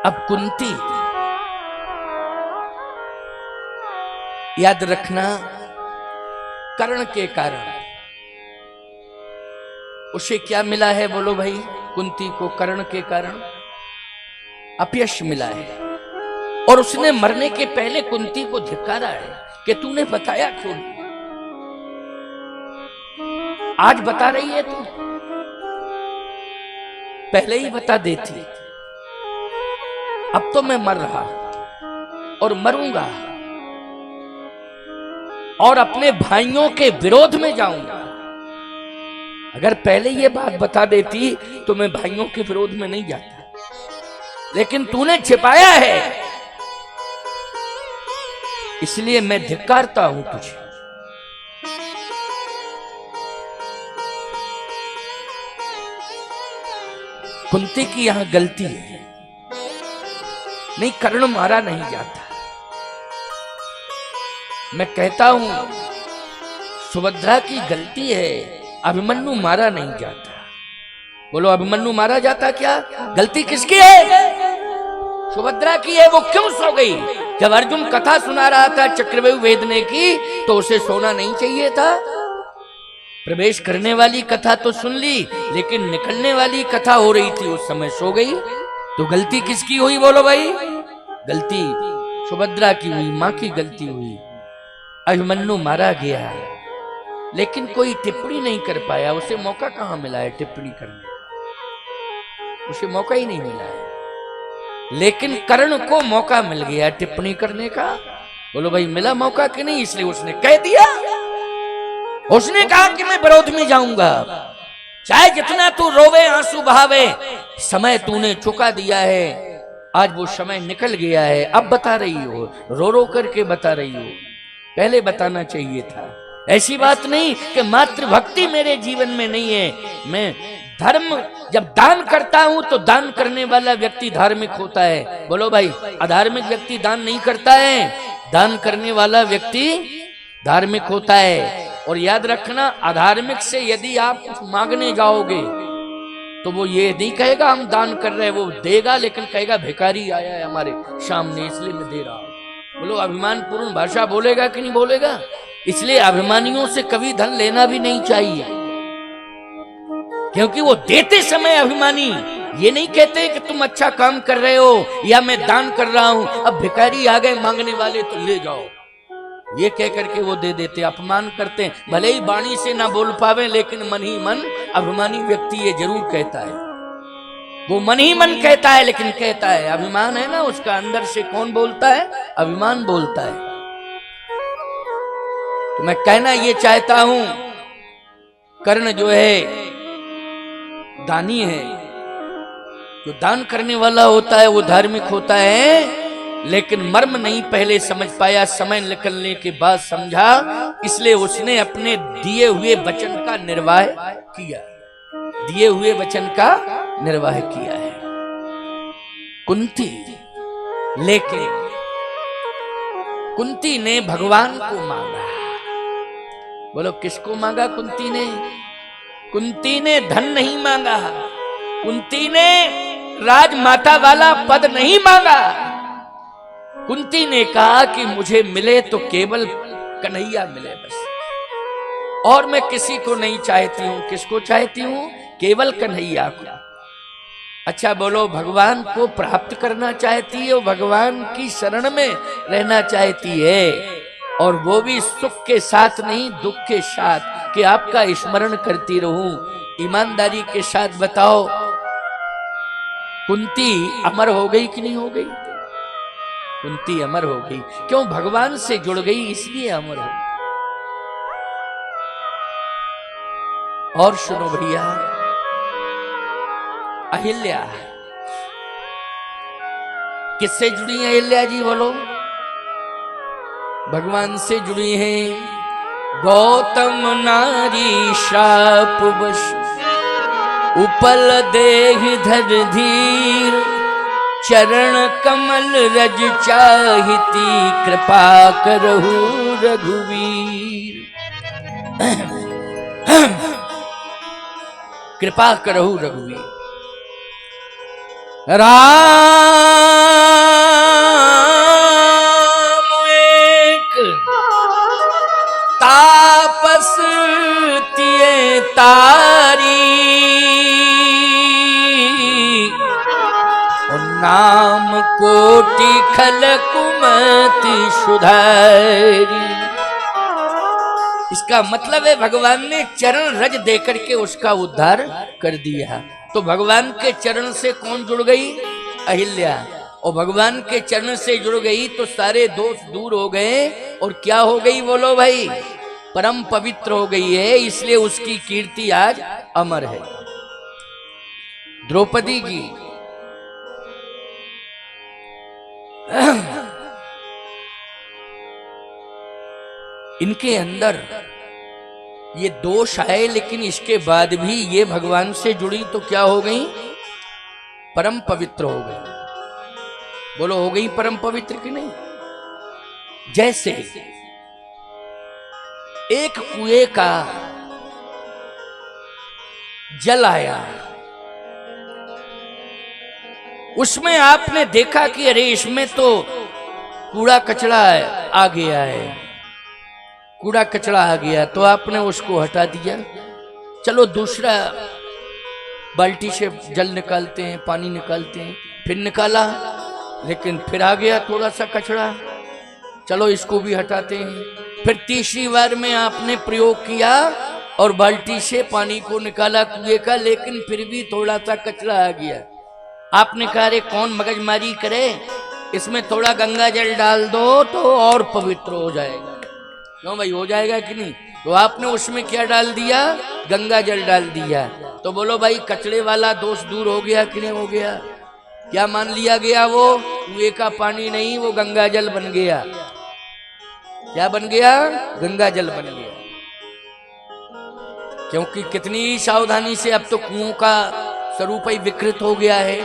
अब कुंती, याद रखना, कर्ण के कारण उसे क्या मिला है? बोलो भाई। कुंती को कर्ण के कारण अपयश मिला है, और उसने मरने के पहले कुंती को धिक्कारा है कि तूने बताया क्यों नहीं? आज बता रही है तू, पहले ही बता देती। अब तो मैं मर रहा और मरूंगा और अपने भाइयों के विरोध में जाऊंगा। अगर पहले ये बात बता देती तो मैं भाइयों के विरोध में नहीं जाता, लेकिन तूने छिपाया है, इसलिए मैं धिक्कारता हूं तुझे। कुंती की यहां गलती है, नहीं, कर्ण मारा नहीं जाता। मैं कहता हूं सुभद्रा की गलती है, अभिमन्यु मारा नहीं जाता। बोलो, अभिमन्यु मारा जाता क्या? गलती किसकी है? सुभद्रा की है। वो क्यों सो गई? जब अर्जुन कथा सुना रहा था चक्रव्यूह भेदने की, तो उसे सोना नहीं चाहिए था? प्रवेश करने वाली कथा तो सुन ली, लेकिन निकलने वाली कथा हो रही थी, उस समय सो गई। तो गलती किसकी हुई? बोलो भाई। गलती सुभद्रा की हुई, मां की गलती हुई। अभिमन्यु मारा गया है, लेकिन कोई टिप्पणी नहीं कर पाया। उसे मौका कहां मिला है टिप्पणी करने का? उसे मौका ही नहीं मिला है, लेकिन कर्ण को मौका मिल गया टिप्पणी करने का। बोलो भाई, मिला मौका कि नहीं? इसलिए उसने कह दिया। उसने कहा कि मैं विरोध में जाऊंगा, चाहे जितना तू रोवे, आंसू बहावे, समय तूने चुका दिया है। आज वो समय निकल गया है, अब बता रही हो, रो रो करके बता रही हो। पहले बताना चाहिए था। ऐसी बात नहीं कि मातृभक्ति मेरे जीवन में नहीं है। मैं धर्म जब दान करता हूं तो दान करने वाला व्यक्ति धार्मिक होता है। बोलो भाई, अधार्मिक व्यक्ति दान नहीं करता है, दान करने वाला व्यक्ति धार्मिक होता है। और याद रखना, अधार्मिक से यदि आप कुछ मांगने जाओगे तो वो ये नहीं कहेगा हम दान कर रहे हैं, वो देगा, लेकिन कहेगा भिखारी आया है हमारे सामने इसलिए मैं दे रहा हूं। बोलो, अभिमान पूर्ण भाषा बोलेगा कि नहीं बोलेगा? इसलिए अभिमानियों से कभी धन लेना भी नहीं चाहिए, क्योंकि वो देते समय अभिमानी ये नहीं कहते कि तुम अच्छा काम कर रहे हो या मैं दान कर रहा हूं, अब भिखारी आ गए मांगने वाले तो ले जाओ, ये कह करके वो दे देते। अपमान करते हैं, भले ही वाणी से ना बोल पावे, लेकिन मन ही मन अभिमानी व्यक्ति ये जरूर कहता है। वो मन ही मन कहता है, लेकिन कहता है। अभिमान है ना उसका, अंदर से कौन बोलता है? अभिमान बोलता है। तो मैं कहना ये चाहता हूं, कर्ण जो है दानी है, जो दान करने वाला होता है वो धार्मिक होता है, लेकिन मर्म नहीं पहले समझ पाया, समय निकलने के बाद समझा, इसलिए उसने अपने दिए हुए वचन का निर्वाह किया। दिए हुए वचन का निर्वाह किया है कुंती। लेकिन कुंती ने भगवान को मांगा। बोलो, किसको मांगा कुंती ने? कुंती ने धन नहीं मांगा, कुंती ने राजमाता वाला पद नहीं मांगा। कुंती ने कहा कि मुझे मिले तो केवल कन्हैया मिले बस, और मैं किसी को नहीं चाहती हूं। किसको चाहती हूं? केवल कन्हैया को। अच्छा बोलो, भगवान को प्राप्त करना चाहती है, भगवान की शरण में रहना चाहती है, और वो भी सुख के साथ नहीं, दुख के साथ, कि आपका स्मरण करती रहूं। ईमानदारी के साथ बताओ, कुंती अमर हो गई कि नहीं हो गई? कुंती अमर हो गई। क्यों? भगवान से जुड़ गई, इसलिए अमर हो। और सुनो भैया, अहिल्या किससे जुड़ी है? अहिल्या जी बोलो। भगवान से जुड़ी हैं। गौतम नारी शाप बश उपल देह धर धीर, चरण कमल रज चाहिती, कृपा करहु रघुवीर। कृपा करहु रघुवीर। राम उतारी, और नाम कोटि खल कुमति सुधारी। इसका मतलब है भगवान ने चरण रज देकर के उसका उद्धार कर दिया। तो भगवान के चरण से कौन जुड़ गई? अहिल्या। और भगवान के चरण से जुड़ गई तो सारे दोष दूर हो गए, और क्या हो गई बोलो भाई? परम पवित्र हो गई है। इसलिए उसकी कीर्ति आज अमर है। द्रौपदी जी इनके अंदर ये दोष आए, लेकिन इसके बाद भी ये भगवान से जुड़ी तो क्या हो गई? परम पवित्र हो गई। बोलो हो गई परम पवित्र कि नहीं? जैसे एक कुएं का जल आया, उसमें आपने देखा कि अरे इसमें तो कूड़ा कचरा आ गया है, कूड़ा कचरा आ गया, तो आपने उसको हटा दिया। चलो दूसरा बाल्टी से जल निकालते हैं, पानी निकालते हैं, फिर निकाला, लेकिन फिर आ गया थोड़ा सा कचरा, चलो इसको भी हटाते हैं। फिर तीसरी बार में आपने प्रयोग किया और बाल्टी से पानी को निकाला कुएं का, लेकिन फिर भी थोड़ा सा कचरा आ गया। आपने कहा अरे कौन मगजमारी करे, इसमें थोड़ा गंगा जल डाल दो तो और पवित्र हो जाएगा। क्यों भाई, हो जाएगा कि नहीं? तो आपने उसमें क्या डाल दिया? गंगा जल डाल दिया। तो बोलो भाई कचरे वाला दोष दूर हो गया कि नहीं हो गया? क्या मान लिया गया? वो कुएं का पानी नहीं, वो गंगा जल बन गया। क्या बन गया? गंगा जल बन गया। क्योंकि कितनी सावधानी से अब तो कुओं का स्वरूप ही विकृत हो गया है,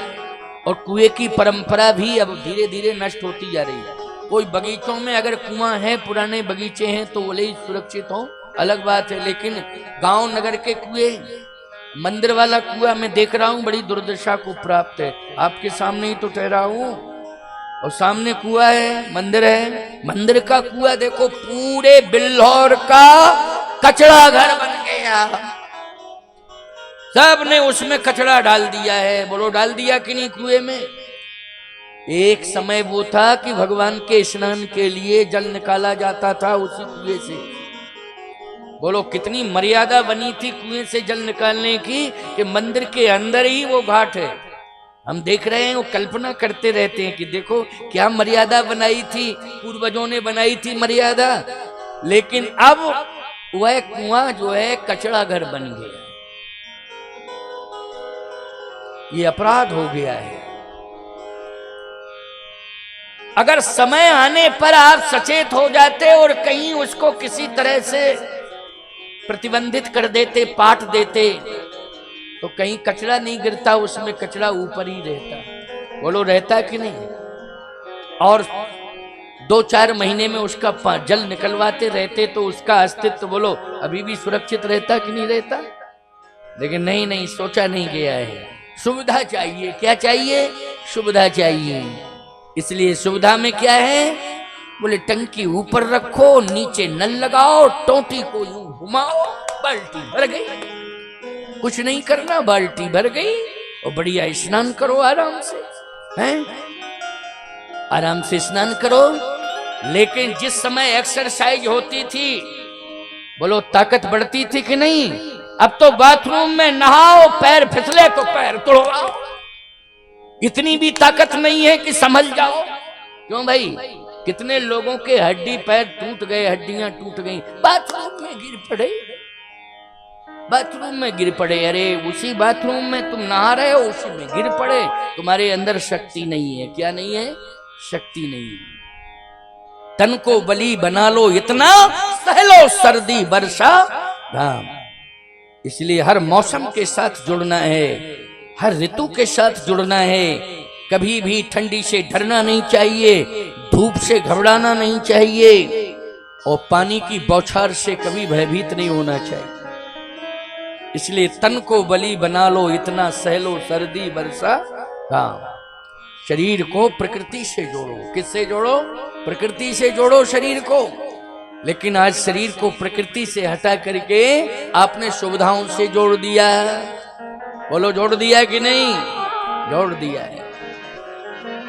और कुएं की परंपरा भी अब धीरे धीरे नष्ट होती जा रही है। कोई बगीचों में अगर कुआं है, पुराने बगीचे हैं, तो बोले ही सुरक्षित हो, अलग बात है। लेकिन गांव नगर के कुएं, मंदिर वाला कुआं मैं देख रहा हूं, बड़ी दुर्दशा को प्राप्त है। आपके सामने ही तो ठहरा हूं, और सामने कुआं है, मंदिर है। मंदिर का कुआं देखो, पूरे बिल्हौर का कचरा घर बन गया। सब ने उसमें कचरा डाल दिया है। बोलो डाल दिया कि नहीं कुएं में? एक समय वो था कि भगवान के स्नान के लिए जल निकाला जाता था उसी कुएं से। बोलो कितनी मर्यादा बनी थी कुएं से जल निकालने की, कि मंदिर के अंदर ही वो घाट है। हम देख रहे हैं, वो कल्पना करते रहते हैं कि देखो क्या मर्यादा बनाई थी, पूर्वजों ने बनाई थी मर्यादा। लेकिन अब वह कुआं जो है कचरा घर बन गया। ये अपराध हो गया है। अगर समय आने पर आप सचेत हो जाते और कहीं उसको किसी तरह से प्रतिबंधित कर देते, पाट देते, तो कहीं कचरा नहीं गिरता, उसमें कचरा ऊपर ही रहता। बोलो रहता कि नहीं? और 2-4 महीने में उसका जल निकलवाते रहते तो उसका अस्तित्व बोलो अभी भी सुरक्षित रहता कि नहीं रहता? लेकिन नहीं, सोचा नहीं गया है। सुविधा चाहिए। क्या चाहिए? सुविधा चाहिए। इसलिए सुविधा में क्या है? बोले टंकी ऊपर रखो, नीचे नल लगाओ, टोटी को यूं घुमाओ, बाल्टी भर गई। कुछ नहीं करना, बाल्टी भर गई, और बढ़िया स्नान करो आराम से, हैं? आराम से स्नान करो। लेकिन जिस समय एक्सरसाइज होती थी, बोलो ताकत बढ़ती थी कि नहीं? अब तो बाथरूम में नहाओ, पैर फिसले तो पैर तोड़वाओ। इतनी भी ताकत नहीं है कि संभल जाओ। क्यों भाई? कितने लोगों के हड्डी पैर टूट गए, हड्डियां टूट गई, बाथरूम में गिर पड़े। बाथरूम में गिर पड़े। अरे उसी बाथरूम में तुम नहा रहे हो, उसी में गिर पड़े। तुम्हारे अंदर शक्ति नहीं है। क्या नहीं है? शक्ति नहीं है। तन को बलि बना लो इतना, सह लो सर्दी वर्षा घाम। इसलिए हर मौसम के साथ जुड़ना है, हर ऋतु के साथ जुड़ना है। कभी भी ठंडी से डरना नहीं चाहिए, धूप से घबराना नहीं चाहिए, और पानी की बौछार से कभी भयभीत नहीं होना चाहिए। इसलिए तन को बलि बना लो इतना, सह लो सर्दी वर्षा घाम। शरीर को प्रकृति से जोड़ो। किससे जोड़ो? प्रकृति से जोड़ो शरीर को। लेकिन आज शरीर को प्रकृति से हटा करके आपने सुविधाओं से जोड़ दिया। बोलो जोड़ दिया कि नहीं? जोड़ दिया है।